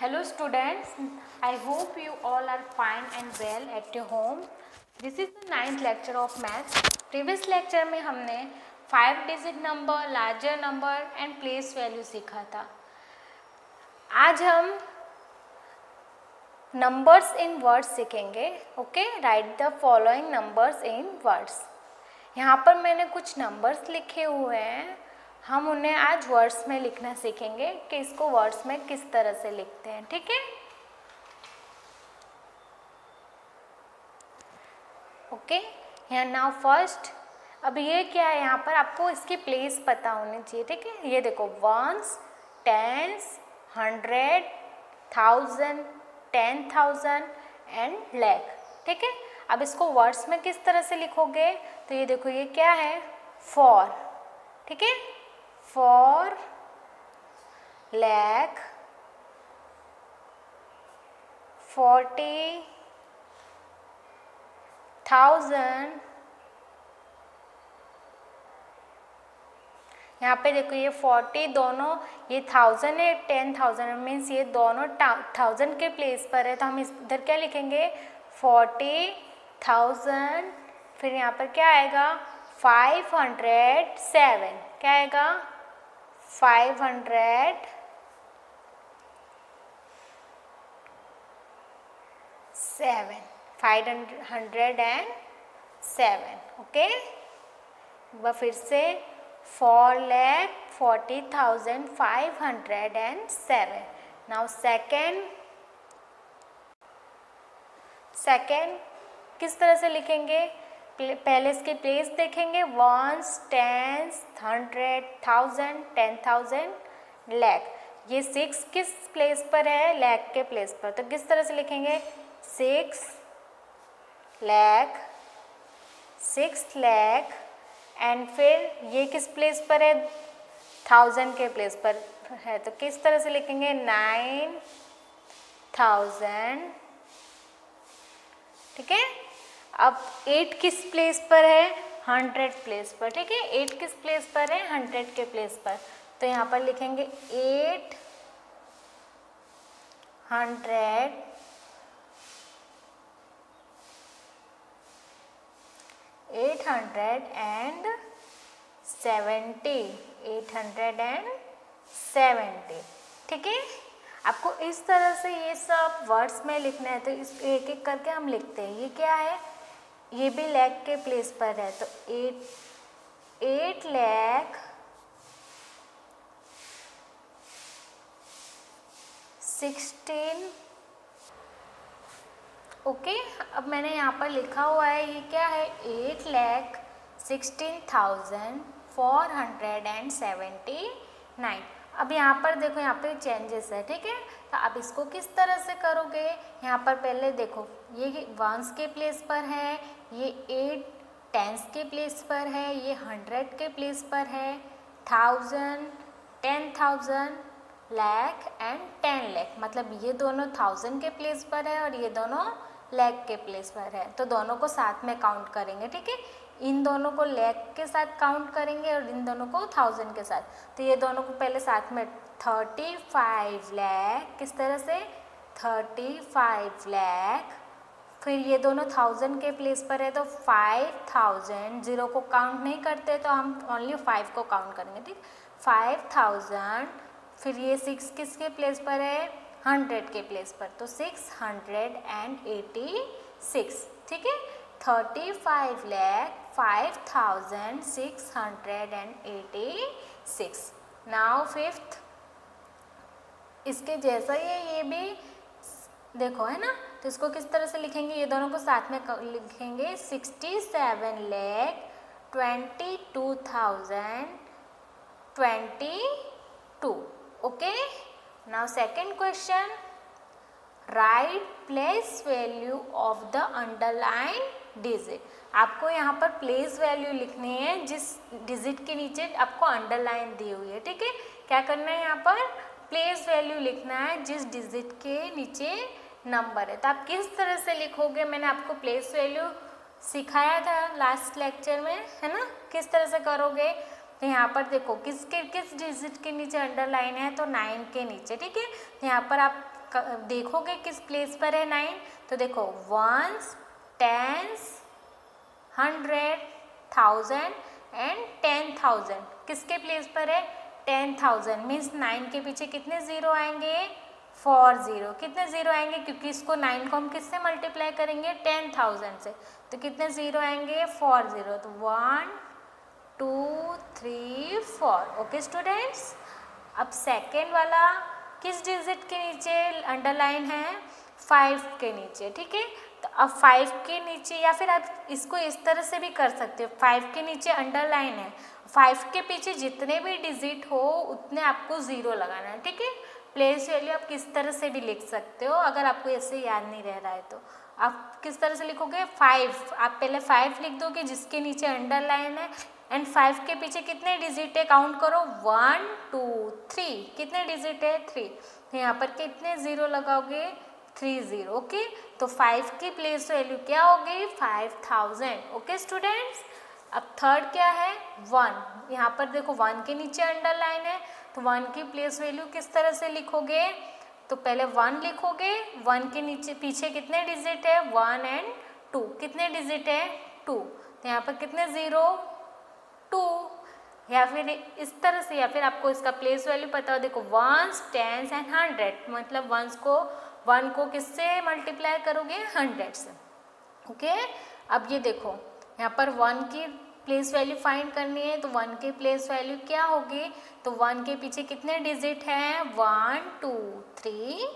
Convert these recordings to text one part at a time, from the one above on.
Hello students, I hope you all are fine and well at your home. This is the 9th lecture of maths. Previous lecture में हमने 5 digit number, larger number and place value सीखा था. आज हम numbers in words सीखेंगे. Okay, write the following numbers in words. यहाँ पर मैंने कुछ numbers लिखे हुए हैं. हम उन्हें आज वर्ड्स में लिखना सीखेंगे कि इसको वर्ड्स में किस तरह से लिखते हैं. ठीक है, ओके. यहाँ नाउ फर्स्ट, अब ये क्या है, यहाँ पर आपको इसकी प्लेस पता होनी चाहिए. ठीक है, ये देखो वंस, टेंस, 100, 1000, 10,000 एंड लैख. ठीक है, अब इसको वर्ड्स में किस तरह से लिखोगे, तो ये देखो ये क्या है, फॉर. ठीक है, फॉर लैख, 40,000. यहाँ पे देखो ये 40 दोनों, ये 1000 है, 10,000 मीन्स ये दोनों 1000 के प्लेस पर है, तो हम इधर क्या लिखेंगे, 40,000. फिर यहाँ पर क्या आएगा, 507. क्या आएगा, 507. ओके. एक बार फिर से, 4,40,507. नाउ सेकेंड किस तरह से लिखेंगे, पहले इसकी प्लेस देखेंगे, वंस, टेंस, 100, 1000, 10,000, लैख. ये 6 किस प्लेस पर है, लैख के प्लेस पर, तो किस तरह से लिखेंगे, 6 लैख, 6 लैख. एंड फिर ये किस प्लेस पर है, 1000 के प्लेस पर है, तो किस तरह से लिखेंगे, 9,000. ठीक है, अब 8 किस प्लेस पर है, 100 प्लेस पर. ठीक है, 8 किस प्लेस पर है, 100 के प्लेस पर, तो यहाँ पर लिखेंगे 800 870. ठीक है, आपको इस तरह से ये सब वर्ड्स में लिखना है, तो इस एक एक करके हम लिखते हैं. ये क्या है, ये भी लैख के प्लेस पर है, तो 8 लैख 16. ओके, अब मैंने यहाँ पर लिखा हुआ है, ये क्या है, 8,16,479. अब यहाँ पर देखो, यहाँ पे चेंजेस है. ठीक है, तो आप इसको किस तरह से करोगे, यहाँ पर पहले देखो ये वंस के प्लेस पर है, ये 8 टेंस के प्लेस पर है, ये 100 के प्लेस पर है, 1000, 10,000, लैख एंड 10 लैख. मतलब ये दोनों 1000 के प्लेस पर है और ये दोनों लैख के प्लेस पर है, तो दोनों को साथ में काउंट करेंगे. ठीक है, इन दोनों को लैख के साथ काउंट करेंगे और इन दोनों को 1000 के साथ. तो ये दोनों को पहले साथ में 35 लैख, किस तरह से, 35 लैख. फिर ये दोनों 1000 के प्लेस पर है, तो 5000, 0 को काउंट नहीं करते, तो हम ओनली 5 को काउंट करेंगे. ठीक, 5000. फिर ये 6 किसके प्लेस पर है, 100 के प्लेस पर, तो 686. ठीक है, 35 लैख 5,686. नाउ फिफ्थ, इसके जैसा ये भी देखो है ना, तो इसको किस तरह से लिखेंगे, ये दोनों को साथ में लिखेंगे, 67 lakh 22,022. Okay. Now second question, right place value of the underline digit. आपको यहाँ पर प्लेस वैल्यू लिखनी है जिस डिजिट के नीचे आपको अंडरलाइन दी हुई है. ठीक है, क्या करना है, यहाँ पर प्लेस वैल्यू लिखना है जिस डिजिट के नीचे नंबर है. तो आप किस तरह से लिखोगे, मैंने आपको प्लेस वैल्यू सिखाया था लास्ट लेक्चर में, है ना, किस तरह से करोगे. तो यहाँ पर देखो किस डिजिट के नीचे अंडरलाइन है, तो 9 के नीचे. ठीक है, तो यहाँ पर आप देखोगे किस प्लेस पर है 9, तो देखो 1s, 10s, 100, 1000 एंड 10,000 किसके प्लेस पर है 10,000। मीन्स 9 के पीछे कितने ज़ीरो आएंगे 4 ज़ीरो। कितने ज़ीरो आएंगे, क्योंकि इसको 9 को हम किससे मल्टीप्लाई करेंगे 10,000 से, तो कितने ज़ीरो आएंगे 4 ज़ीरो। तो 1 2 3 4। ओके स्टूडेंट्स, अब सेकेंड वाला किस डिजिट के नीचे अंडरलाइन है 5 के नीचे, ठीक है। तो अब 5 के नीचे, या फिर आप इसको इस तरह से भी कर सकते हो, 5 के नीचे अंडरलाइन है, 5 के पीछे जितने भी डिजिट हो उतने आपको ज़ीरो लगाना है, ठीक है। प्लेस वैल्यू आप किस तरह से भी लिख सकते हो, अगर आपको ऐसे याद नहीं रह रहा है तो आप किस तरह से लिखोगे 5, आप पहले 5 लिख दोगे जिसके नीचे अंडरलाइन है, एंड 5 के पीछे कितने डिजिट है काउंट करो 1 2 3, कितने डिजिट है 3, तो यहाँ पर कितने ज़ीरो लगाओगे 3 ज़ीरो। ओके, तो 5 की प्लेस वैल्यू क्या होगी 5000। ओके स्टूडेंट्स, अब थर्ड क्या है 1, यहाँ पर देखो 1 के नीचे अंडरलाइन है, तो 1 की प्लेस वैल्यू किस तरह से लिखोगे, तो पहले 1 लिखोगे, 1 के नीचे पीछे कितने डिजिट है 1 एंड 2, कितने डिजिट है 2, तो यहाँ पर कितने ज़ीरो 2, या फिर इस तरह से, या फिर आपको इसका प्लेस वैल्यू पता हो, देखो 1s, 10s एंड 100, मतलब 1 को किससे मल्टीप्लाई करोगे 100 से। ओके, अब ये देखो यहाँ पर 1 की प्लेस वैल्यू फाइंड करनी है, तो 1 की प्लेस वैल्यू क्या होगी, तो 1 के पीछे कितने डिजिट हैं 1 2 3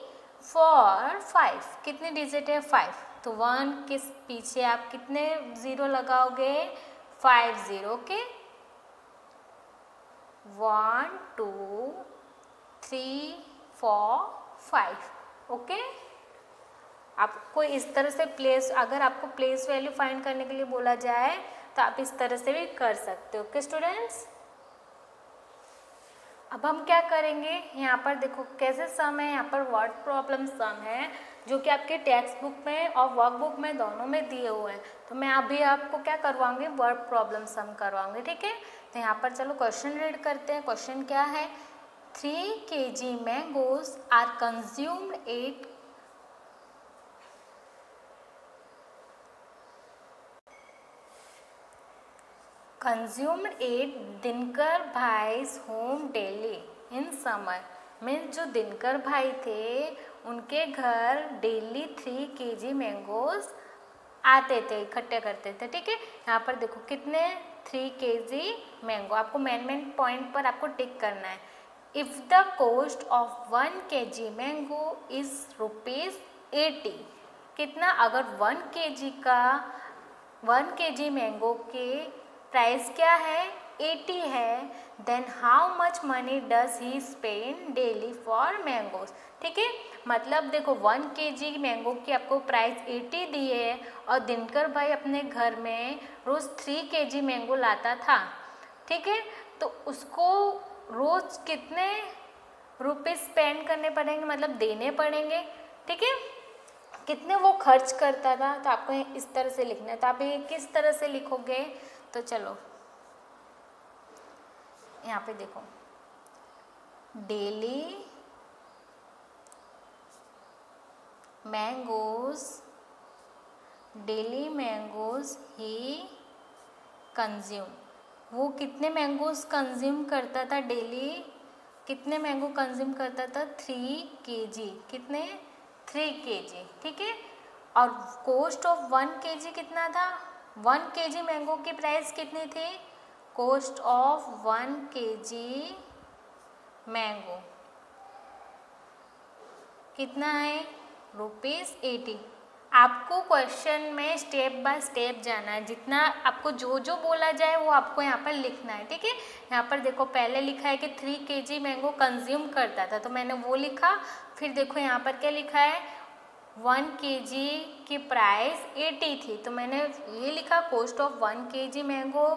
4 5, कितने डिजिट है 5, तो 1 के पीछे आप कितने ज़ीरो लगाओगे 5 ज़ीरो। ओके, 1 2 3 4 5। ओके, आपको इस तरह से प्लेस, अगर आपको प्लेस वैल्यू फाइंड करने के लिए बोला जाए तो आप इस तरह से भी कर सकते हो। ओके स्टूडेंट्स, अब हम क्या करेंगे, यहाँ पर देखो कैसे सम है, यहाँ पर वर्ड प्रॉब्लम सम है जो कि आपके टेक्स्ट बुक में और वर्कबुक में दोनों में दिए हुए हैं। तो मैं अभी आपको क्या करवाऊंगी वर्ड प्रॉब्लम सम करवाऊंगी, ठीक है। तो यहाँ पर चलो क्वेश्चन रीड करते हैं। क्वेश्चन क्या है, 3 kg mangoes are consumed at Dinkar भाई's home daily in summer. Means जो दिनकर भाई थे उनके घर डेली 3 kg मैंगोज आते थे, इकट्ठे करते थे, ठीक है। यहाँ पर देखो कितने 3 kg मैंगो, आपको मेन पॉइंट पर आपको टिक करना है। If the cost of 1 kg mango is ₹80, कितना, अगर 1 kg मैंगो के प्राइस क्या है 80 है, then how much money does he spend daily for mangoes, ठीक है। मतलब देखो 1 kg मैंगो की आपको प्राइस 80 दी है, और दिनकर भाई अपने घर में रोज़ 3 kg मैंगो लाता था, ठीक है। तो उसको रोज़ कितने रुपये स्पेंड करने पड़ेंगे, मतलब देने पड़ेंगे, ठीक है, कितने वो खर्च करता था। तो आपको इस तरह से लिखना है। तो आप ये किस तरह से लिखोगे, तो चलो यहाँ पे देखो, डेली मैंगोज ही कंज्यूम, वो कितने मैंगोज कंज्यूम करता था डेली, कितने मैंगो कंज्यूम करता था 3 kg, कितने 3 kg, ठीक है। और कॉस्ट ऑफ 1 kg कितना था, 1 kg मैंगो की प्राइस कितनी थी, कॉस्ट ऑफ 1 kg मैंगो कितना है ₹80। आपको क्वेश्चन में स्टेप बाय स्टेप जाना है, जितना आपको जो जो बोला जाए वो आपको यहाँ पर लिखना है, ठीक है। यहाँ पर देखो पहले लिखा है कि 3 kg मैंगो कंज्यूम करता था, तो मैंने वो लिखा। फिर देखो यहाँ पर क्या लिखा है 1 kg की प्राइस 80 थी, तो मैंने ये लिखा कॉस्ट ऑफ 1 kg मैंगो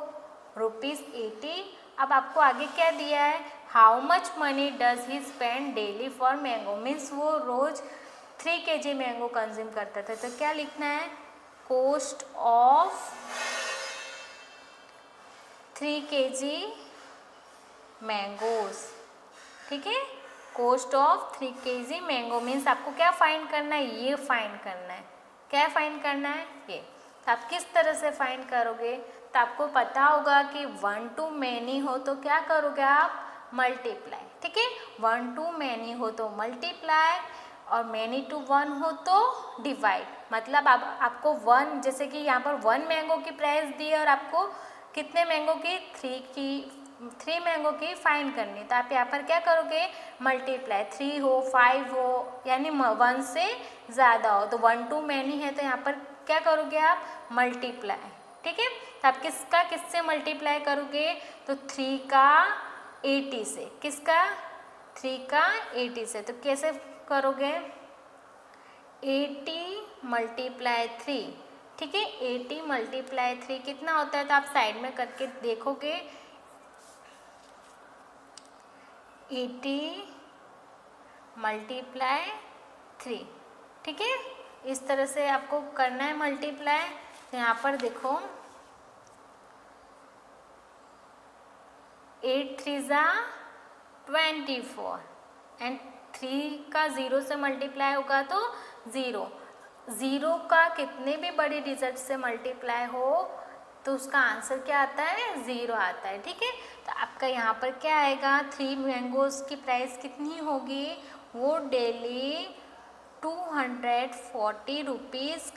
₹80। अब आपको आगे क्या दिया है, how much money does he spend daily for mango, means वो रोज़ 3 kg मैंगो कंज्यूम करता था। तो क्या लिखना है, कॉस्ट ऑफ 3 kg मैंगोज, ठीक है, cost of 3 kg mango means आपको क्या फाइंड करना है, ये फाइंड करना है। क्या फाइंड करना है, ये। तो आप किस तरह से फाइंड करोगे, तो आपको पता होगा कि 1 to many हो तो क्या करोगे आप, मल्टीप्लाई। ठीक है, 1 to many हो तो मल्टीप्लाई और many to 1 हो तो डिवाइड। मतलब आपको 1, जैसे कि यहाँ पर 1 मैंगो की प्राइस दी है और आपको कितने मैंगो की, 3 मैंगो की फाइंड करनी। तो आप यहाँ पर क्या करोगे, मल्टीप्लाई, 3 हो 5 हो यानी 1 से ज़्यादा हो तो 1 to many है तो यहाँ पर क्या करोगे आप, मल्टीप्लाई। ठीक है, तो आप किसका किससे मल्टीप्लाई करोगे, तो 3 का 80 से, किसका, 3 का 80 से। तो कैसे करोगे, 80 × 3। ठीक है, 80 × 3 कितना होता है, तो आप साइड में करके देखोगे, 80 × 3। ठीक है, इस तरह से आपको करना है मल्टीप्लाई। तो यहाँ पर देखो 8 3 24 एंड 3 का 0 से मल्टीप्लाई होगा तो 0। 0 का कितने भी बड़े डिजिट से मल्टीप्लाई हो तो उसका आंसर क्या आता है, 0 आता है। ठीक है, तो आपका यहाँ पर क्या आएगा, 3 मैंगोज़ की प्राइस कितनी होगी, वो डेली 240 रुपीज़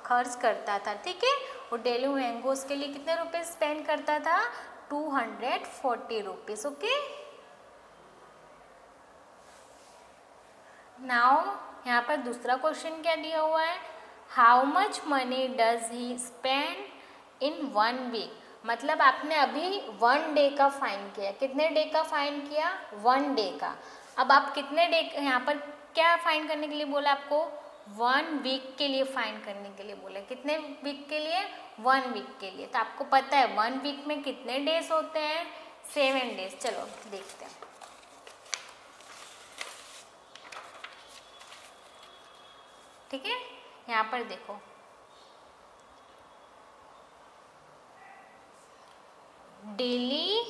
खर्च करता था। ठीक है, वो डेली मैंगोज़ के लिए कितने रुपए स्पेंड करता था, 240 रुपीज़। ओके, नाउ यहाँ पर दूसरा क्वेश्चन क्या दिया हुआ है, how much money does he spend in 1 week. मतलब आपने अभी 1 डे का फाइंड किया, कितने डे का फाइंड किया, 1 डे का। अब आप कितने डे, यहाँ पर क्या फाइंड करने के लिए बोला आपको, 1 वीक के लिए फाइंड करने के लिए बोला। कितने वीक के लिए, 1 वीक के लिए। तो आपको पता है 1 वीक में कितने डेज होते हैं, 7 डेज। चलो देखते हैं। ठीक है, यहाँ पर देखो डेली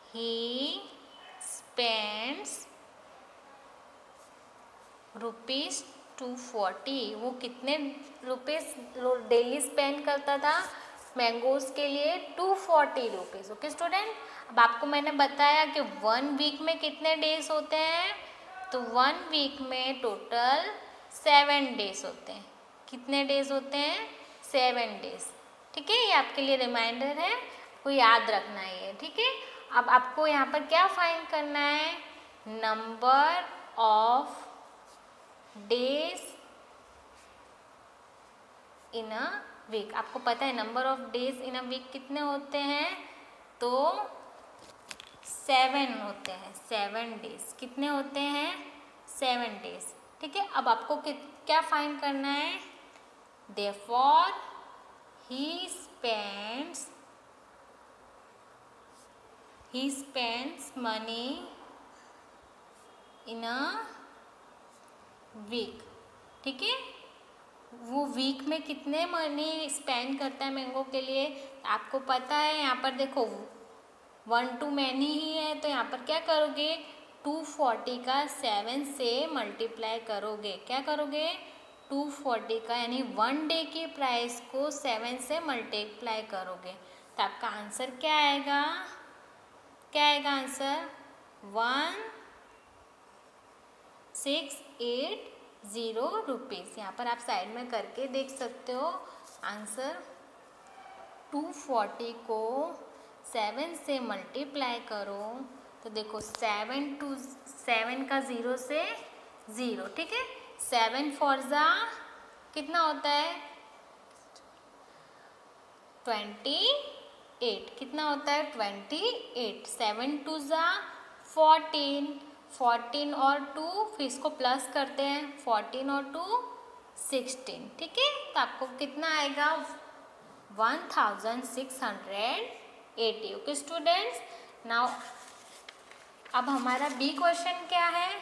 ही स्पेंड्स ₹240। वो कितने रुपीस डेली स्पेंड करता था मैंगोज़ के लिए, 240 रुपीज़। ओके स्टूडेंट, अब आपको मैंने बताया कि 1 वीक में कितने डेज होते हैं, तो 1 वीक में टोटल 7 डेज होते हैं। कितने डेज होते हैं, 7 डेज। ठीक है, ये आपके लिए रिमाइंडर है, आपको याद रखना है ये। ठीक है, अब आपको यहाँ पर क्या फाइंड करना है, number of days in a week. आपको पता है number of days in a week कितने होते हैं, तो 7 होते हैं। 7 डेज कितने होते हैं, 7 डेज। ठीक है, अब आपको क्या फाइंड करना है, therefore he spends money in a week. ठीक है, वो वीक में कितने मनी स्पेंड करता है मैंगो के लिए, आपको पता है। यहाँ पर देखो 1 to many ही है तो यहाँ पर क्या करोगे, 240 का 7 से मल्टीप्लाई करोगे। क्या करोगे, 240 का यानी 1 डे की प्राइस को 7 से मल्टीप्लाई करोगे तो आपका आंसर क्या आएगा, क्या आएगा आंसर, 1680 रुपीज़। यहाँ पर आप साइड में करके देख सकते हो आंसर। 240 को 7 से मल्टीप्लाई करो तो देखो 7 का 0 से 0। ठीक है, 7 4 जा कितना होता है, 28। कितना होता है, 28। 7 2 जा 14, 14 और 2 फिर इसको प्लस करते हैं, 14 और 2 16। ठीक है, तो आपको कितना आएगा, 1680। ओके स्टूडेंट्स, नाउ अब हमारा बी क्वेश्चन क्या है,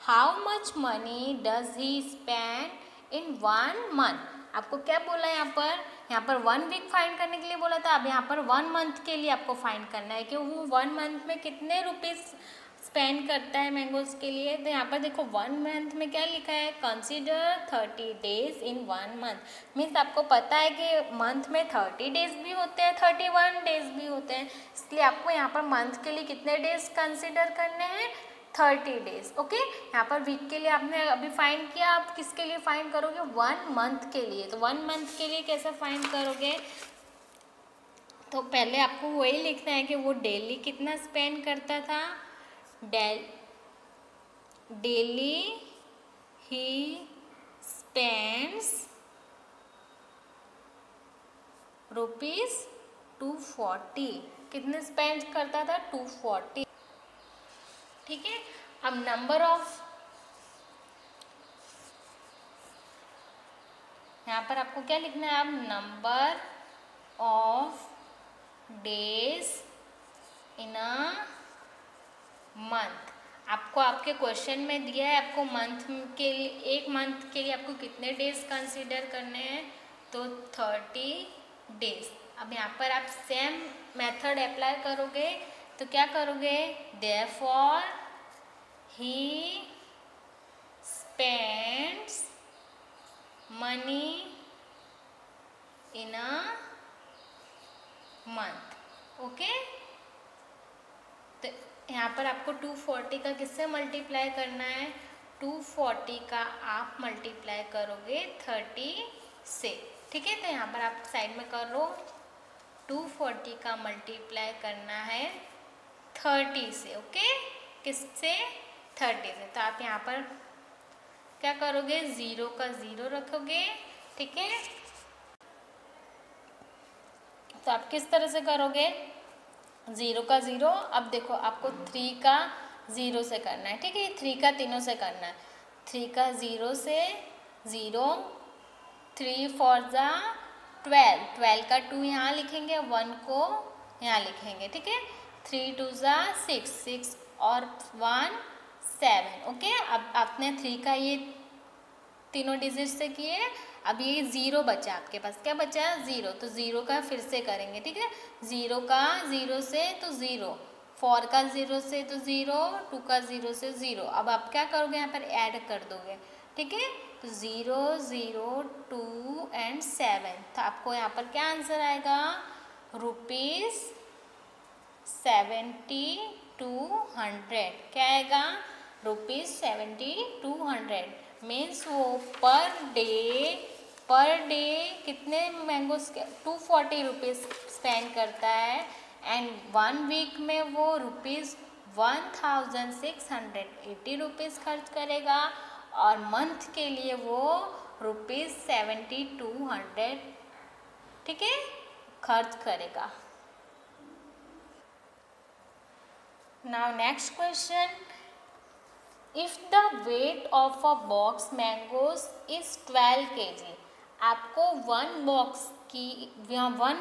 how much money does he spend in 1 month. आपको क्या बोला यहाँ पर, यहाँ पर 1 वीक फाइंड करने के लिए बोला था, अब यहाँ पर 1 मंथ के लिए आपको फाइंड करना है कि वो 1 मंथ में कितने रुपीज़ स्पेंड करता है मैंगोज के लिए। तो यहाँ पर देखो 1 मंथ में क्या लिखा है, consider 30 days in 1 month. Means आपको पता है कि मंथ में 30 डेज भी होते हैं, 31 डेज भी होते हैं, इसलिए आपको यहाँ पर मंथ के लिए कितने डेज कंसीडर करने हैं, 30 डेज। ओके, यहाँ पर वीक के लिए आपने अभी फाइंड किया, आप किसके लिए फाइंड करोगे, 1 मंथ के लिए। तो 1 मंथ के लिए कैसे फाइंड करोगे, तो पहले आपको वही लिखना है कि वो डेली कितना स्पेंड करता था, डेली ही स्पेंड्स ₹240। कितने स्पेंड करता था, 240। ठीक है, अब नंबर ऑफ, यहाँ पर आपको क्या लिखना है, अब number of days in a month. आपको आपके क्वेश्चन में दिया है आपको मंथ के लिए, 1 मंथ के लिए आपको कितने डेज कंसीडर करने हैं, तो 30 डेज। अब यहाँ पर आप सेम मेथड अप्लाई करोगे, तो क्या करोगे, therefore he spends money in a month. Okay, तो यहाँ पर आपको 240 का किससे मल्टीप्लाई करना है, 240 का आप मल्टीप्लाई करोगे 30 से। ठीक है, तो यहाँ पर आप साइड में करो, 240 का मल्टीप्लाई करना है 30 से। ओके, किससे, 30 से। तो आप यहाँ पर क्या करोगे, 0 का 0 रखोगे। ठीक है, तो आप किस तरह से करोगे, 0 का 0। अब देखो आपको 3 का 0 से करना है। ठीक है, 3 का तीनों से करना है, 3 का 0 से 0, 3 4 जा 12, 12 का 2 यहाँ लिखेंगे, 1 को यहाँ लिखेंगे। ठीक है, 3 2 जा 6, 6 और 1 7। ओके, अब आपने 3 का ये तीनों डिजिट से किए, अब ये 0 बचा आपके पास, क्या बचा, 0। तो 0 का फिर से करेंगे। ठीक है, 0 का 0 से तो 0, 4 का 0 से तो 0, 2 का 0 से 0। अब आप क्या करोगे, यहाँ पर ऐड कर दोगे। ठीक है, तो 0 0 2 एंड 7। तो आपको यहाँ पर क्या आंसर आएगा, ₹7200। क्या आएगा, ₹7200। मीन्स वो पर डे कितने मैंगोस, 240 रुपीज़ स्पेंड करता है, एंड 1 वीक में वो ₹1680 खर्च करेगा, और मंथ के लिए वो ₹7200, ठीक है, खर्च करेगा। Now next question, if the weight of a box mangoes is 12 kg। आपको 1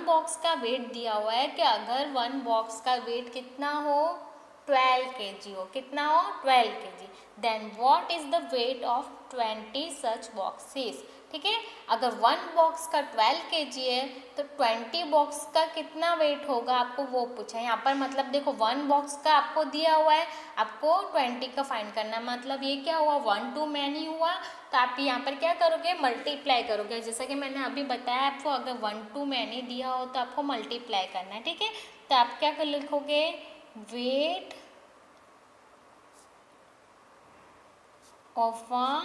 बॉक्स का वेट दिया हुआ है कि अगर 1 बॉक्स का वेट कितना हो, 12 kg हो, कितना हो, 12 kg, then what is the weight of 20 such boxes. ठीक है, अगर 1 बॉक्स का 12 kg है तो 20 बॉक्स का कितना वेट होगा, आपको वो पूछा है। यहाँ पर मतलब देखो 1 बॉक्स का आपको दिया हुआ है, आपको 20 का फाइंड करना है। मतलब ये क्या हुआ, 1 to many हुआ, तो आप यहाँ पर क्या करोगे, मल्टीप्लाई करोगे। जैसा कि मैंने अभी बताया आपको, अगर 1 to many दिया हो तो आपको मल्टीप्लाई करना है। ठीक है, तो आप क्या कर लिखोगे, weight of a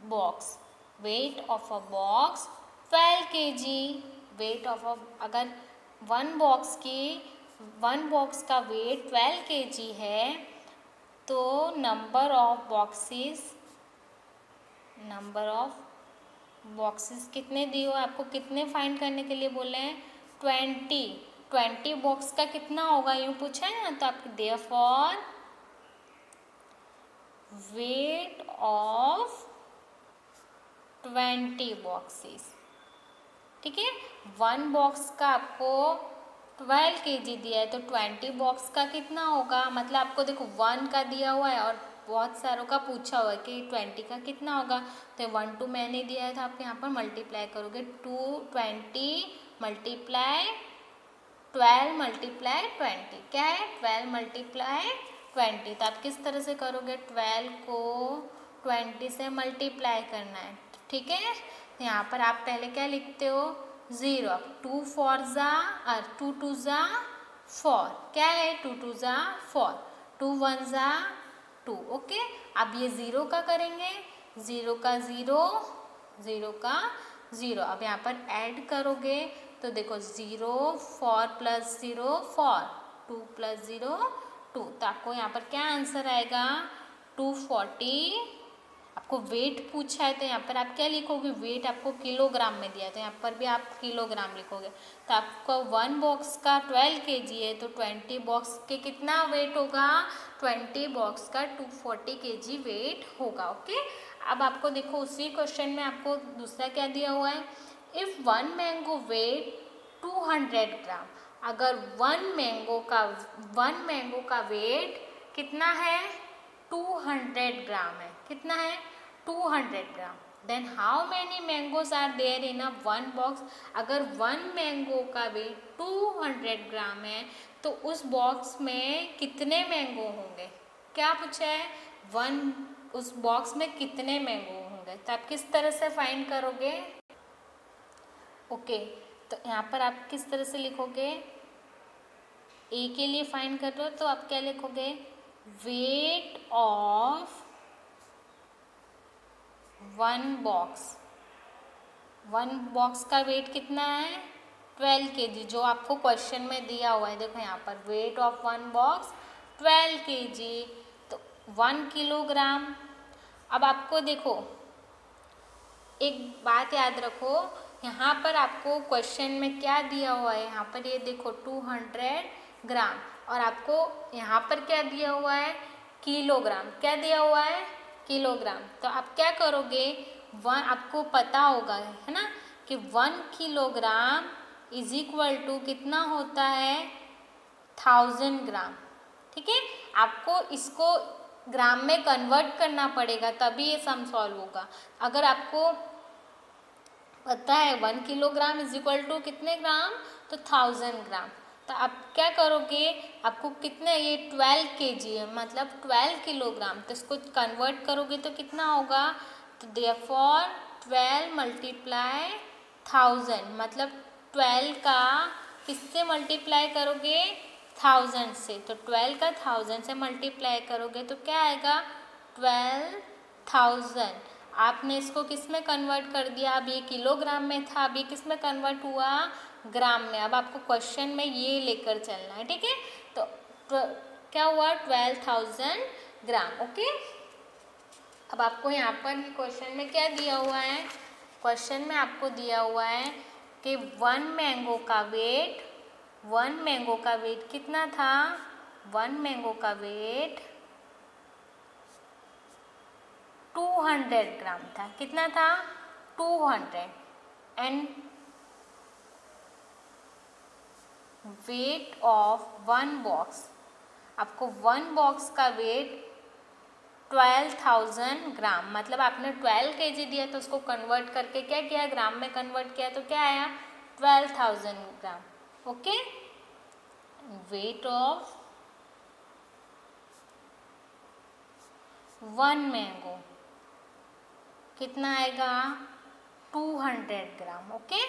box, weight of a box 12 kg। Weight of a, अगर 1 बॉक्स का वेट 12 kg है, तो नंबर ऑफ बॉक्सेस कितने दिए हो, आपको कितने फाइंड करने के लिए बोले हैं, 20 बॉक्स का कितना होगा, यूँ पूछा है ना। तो आपको देयरफॉर वेट ऑफ 20 बॉक्सेस। ठीक है, 1 बॉक्स का आपको 12 kg दिया है, तो 20 बॉक्स का कितना होगा, मतलब आपको देखो 1 का दिया हुआ है और बहुत सारों का पूछा हुआ है कि 20 का कितना होगा, तो 1 2 मैंने दिया है तो आप यहाँ पर मल्टीप्लाई करोगे 20 मल्टीप्लाई 12 मल्टीप्लाई 20, क्या है 12 मल्टीप्लाई 20। तो आप किस तरह से करोगे, 12 को 20 से मल्टीप्लाई करना है, ठीक है। तो यहाँ पर आप पहले क्या लिखते हो 0, अब 2 4 ज़ा और 2 2 ज़ा 4, क्या है 2 2 ज़ा 4, 2 1 ज़ा 2, ओके। अब ये 0 का करेंगे, 0 का 0, 0 का 0, अब यहाँ पर ऐड करोगे तो देखो 0 4 प्लस 0 4, 2 प्लस 0 2, तो आपको यहाँ पर क्या आंसर आएगा 240। आपको वेट पूछा है तो यहाँ पर आप क्या लिखोगे, वेट आपको किलोग्राम में दिया है तो यहाँ पर भी आप किलोग्राम लिखोगे। तो आपको 1 बॉक्स का 12 kg है तो 20 बॉक्स के कितना वेट होगा, 20 बॉक्स का 240 kg वेट होगा, ओके। अब आपको देखो उसी क्वेश्चन में आपको दूसरा क्या दिया हुआ है, इफ़ 1 मैंगो वेट 200 ग्राम, अगर 1 मैंगो का वेट कितना है 200 ग्राम है, कितना है 200 gram, then how many mangoes are there in a 1 box, अगर 1 मैंगो का वेट 200 ग्राम है तो उस बॉक्स में कितने मैंगो होंगे, क्या पूछा है उस बॉक्स में कितने मैंगो होंगे। तो आप किस तरह से फाइंड करोगे, ओके। तो यहाँ पर आप किस तरह से लिखोगे, ए के लिए फाइंड कर रहे हो तो आप क्या लिखोगे, वेट ऑफ 1 बॉक्स का वेट कितना है 12 kg, जो आपको क्वेश्चन में दिया हुआ है। देखो यहाँ पर वेट ऑफ 1 बॉक्स 12 kg, तो 1 किलोग्राम। अब आपको देखो एक बात याद रखो, यहाँ पर आपको क्वेश्चन में क्या दिया हुआ है, यहाँ पर ये देखो 200 ग्राम, और आपको यहाँ पर क्या दिया हुआ है किलोग्राम, क्या दिया हुआ है किलोग्राम। तो आप क्या करोगे, आपको पता होगा है ना कि 1 किलोग्राम इज इक्वल टू कितना होता है 1000 ग्राम, ठीक है। आपको इसको ग्राम में कन्वर्ट करना पड़ेगा तभी ये सम सॉल्व होगा। अगर आपको पता है 1 किलोग्राम इज इक्वल टू कितने ग्राम, तो 1000 ग्राम, तो आप क्या करोगे, आपको कितने, ये 12 kg है मतलब 12 किलोग्राम, तो इसको कन्वर्ट करोगे तो कितना होगा, तो देयरफॉर 12 मल्टीप्लाई 1000, मतलब 12 का किससे मल्टीप्लाई करोगे 1000 से, तो 12 का 1000 से मल्टीप्लाई करोगे तो क्या आएगा 12,000। आपने इसको किस में कन्वर्ट कर दिया, अब ये किलोग्राम में था, अभी किस में कन्वर्ट हुआ ग्राम में। अब आपको क्वेश्चन में ये लेकर चलना है, ठीक है। तो क्या हुआ 12,000 ग्राम, ओके। अब आपको यहाँ पर क्वेश्चन में क्या दिया हुआ है, क्वेश्चन में आपको दिया हुआ है कि 1 मैंगो का वेट कितना था, 1 मैंगो का वेट 200 ग्राम था, कितना था 200, एंड वेट ऑफ 1 बॉक्स, आपको 1 बॉक्स का वेट 12,000 ग्राम, मतलब आपने 12 kg दिया तो उसको कन्वर्ट करके क्या किया ग्राम में कन्वर्ट किया तो क्या आया 12,000 ग्राम, ओके। वेट ऑफ 1 मैंगो कितना आएगा 200 ग्राम, ओके।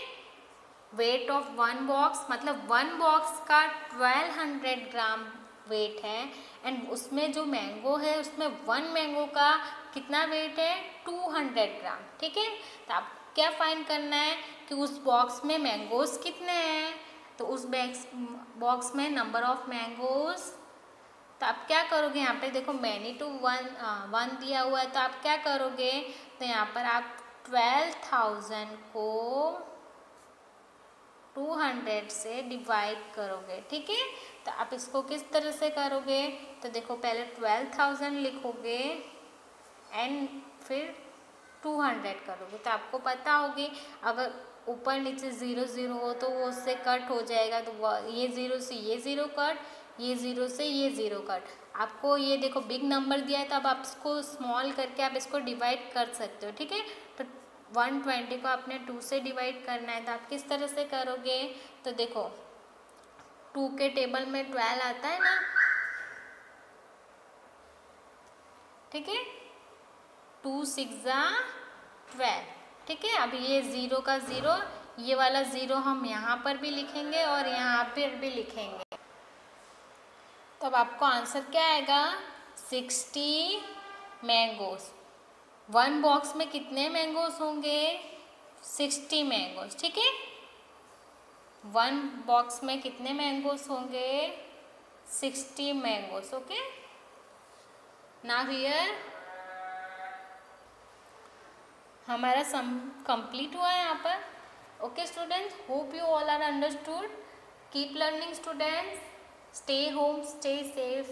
वेट ऑफ 1 बॉक्स मतलब 1 बॉक्स का 1200 ग्राम वेट है, एंड उसमें जो मैंगो है उसमें 1 मैंगो का कितना वेट है 200 ग्राम, ठीक है। तो आप क्या फाइंड करना है कि उस बॉक्स में मैंगोज कितने हैं, तो उस बॉक्स में नंबर ऑफ मैंगोज, तो आप क्या करोगे, यहाँ पे देखो मैनी टू 1 दिया हुआ है, तो आप क्या करोगे, तो यहाँ पर आप 12,000 को 200 से डिवाइड करोगे, ठीक है। तो आप इसको किस तरह से करोगे, तो देखो पहले 12,000 लिखोगे एंड फिर 200 करोगे, तो आपको पता होगी अगर ऊपर नीचे 0 0 हो तो वो उससे कट हो जाएगा, तो ये 0 से ये 0 कट, ये 0 से ये 0 कट। आपको ये देखो बिग नंबर दिया है तो अब आप इसको स्मॉल करके आप इसको डिवाइड कर सकते हो, ठीक है। तो 120 को आपने 2 से डिवाइड करना है, तो आप किस तरह से करोगे? तो देखो 2 के टेबल में 12 आता है ना, ठीक है, 2 6 12, ठीक है। अब ये 0 का 0, ये वाला 0 हम यहाँ पर भी लिखेंगे और यहाँ पर भी लिखेंगे। तो अब आपको आंसर क्या आएगा? 60 मैंगोस। 1 बॉक्स में कितने मैंगोस होंगे? 60 मैंगोस, ठीक है। 1 बॉक्स में कितने मैंगोस होंगे? 60 मैंगोस, ओके। नाउ हियर हमारा सम कंप्लीट हुआ है यहाँ पर। Okay students, hope you all are understood. Keep learning students, stay home, stay safe.